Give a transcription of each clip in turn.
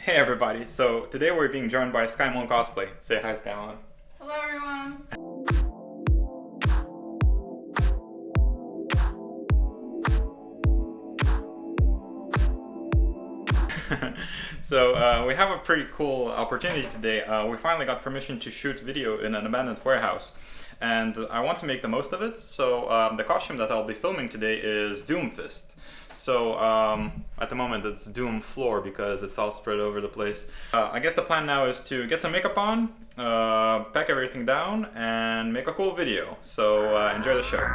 Hey everybody, so today we're being joined by Skymone Cosplay. Say hi, Skymone. Hello everyone! So we have a pretty cool opportunity today. We finally got permission to shoot video in an abandoned warehouse. And I want to make the most of it, so the costume that I'll be filming today is Doomfist. So at the moment it's Doom Floor because it's all spread over the place. I guess the plan now is to get some makeup on, pack everything down, and make a cool video. So enjoy the show.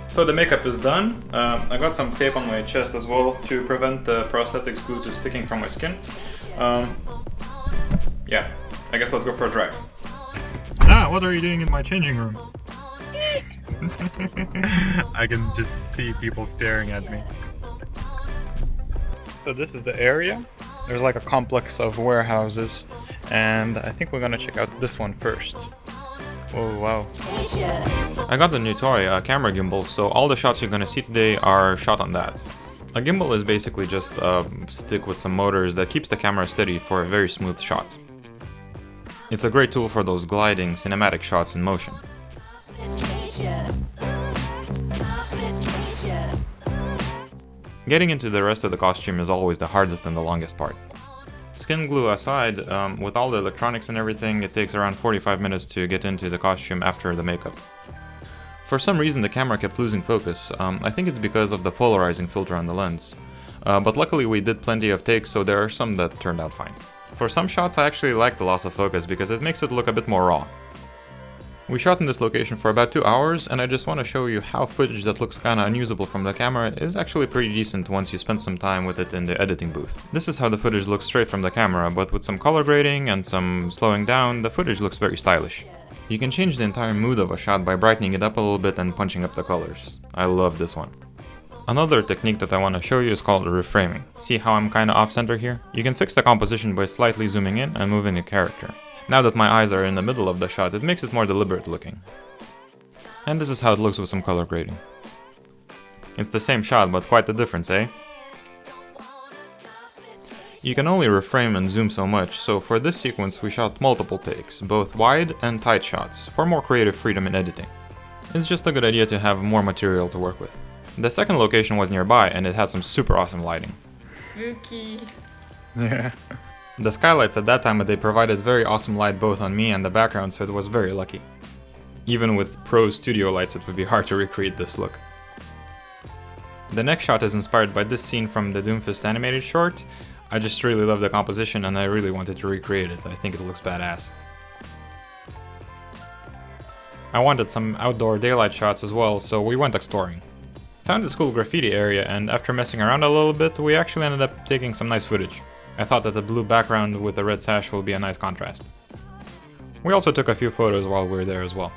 So the makeup is done. I got some tape on my chest as well to prevent the prosthetics glue to sticking from my skin. Yeah, I guess let's go for a drive. Ah, what are you doing in my changing room? I can just see people staring at me. So this is the area. There's like a complex of warehouses, and I think we're gonna check out this one first. Oh wow. I got the new toy, a camera gimbal, so all the shots you're gonna see today are shot on that. A gimbal is basically just a stick with some motors that keeps the camera steady for a very smooth shot. It's a great tool for those gliding, cinematic shots in motion. Getting into the rest of the costume is always the hardest and the longest part. Skin glue aside, with all the electronics and everything, it takes around 45 minutes to get into the costume after the makeup. For some reason the camera kept losing focus. I think it's because of the polarizing filter on the lens. But luckily we did plenty of takes, so there are some that turned out fine. For some shots I actually like the loss of focus because it makes it look a bit more raw. We shot in this location for about 2 hours, and I just want to show you how footage that looks kinda unusable from the camera is actually pretty decent once you spend some time with it in the editing booth. This is how the footage looks straight from the camera, but with some color grading and some slowing down, the footage looks very stylish. You can change the entire mood of a shot by brightening it up a little bit and punching up the colors. I love this one. Another technique that I want to show you is called reframing. See how I'm kinda off-center here? You can fix the composition by slightly zooming in and moving the character. Now that my eyes are in the middle of the shot, it makes it more deliberate looking. And this is how it looks with some color grading. It's the same shot, but quite the difference, eh? You can only reframe and zoom so much, so for this sequence we shot multiple takes, both wide and tight shots, for more creative freedom in editing. It's just a good idea to have more material to work with. The second location was nearby, and it had some super awesome lighting. Spooky! Yeah. The skylights at that time of day provided very awesome light both on me and the background, so it was very lucky. Even with pro studio lights it would be hard to recreate this look. The next shot is inspired by this scene from the Doomfist animated short. I just really love the composition and I really wanted to recreate it. I think it looks badass. I wanted some outdoor daylight shots as well, so we went exploring. Found this cool graffiti area, and after messing around a little bit, we actually ended up taking some nice footage. I thought that the blue background with the red sash will be a nice contrast. We also took a few photos while we were there as well.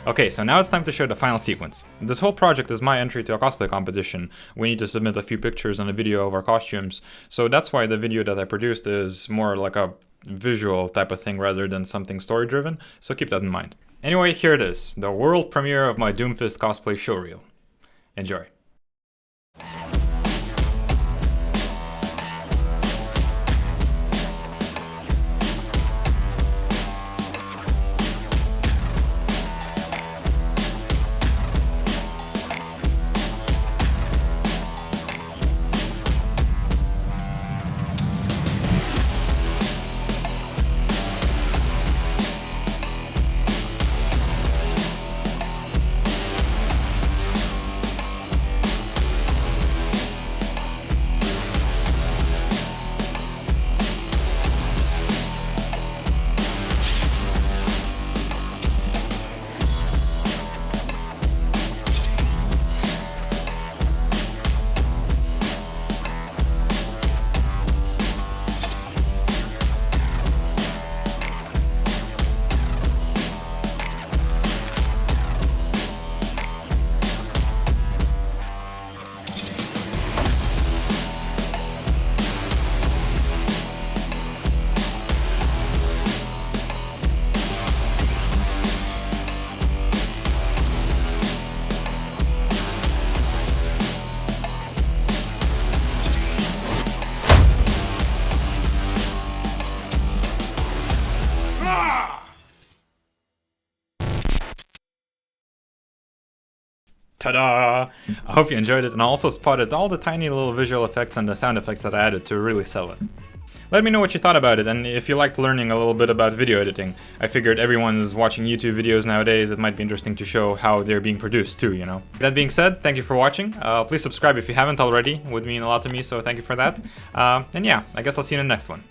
Okay, so now it's time to show the final sequence. This whole project is my entry to a cosplay competition. We need to submit a few pictures and a video of our costumes, so that's why the video that I produced is more like a visual type of thing rather than something story driven, so keep that in mind. Anyway, here it is, the world premiere of my Doomfist cosplay showreel. Enjoy. Ta-da! I hope you enjoyed it and also spotted all the tiny little visual effects and the sound effects that I added to really sell it. Let me know what you thought about it, and if you liked learning a little bit about video editing. I figured everyone's watching YouTube videos nowadays, it might be interesting to show how they're being produced too, you know. That being said, thank you for watching. Please subscribe if you haven't already, it would mean a lot to me, so thank you for that. And yeah, I guess I'll see you in the next one.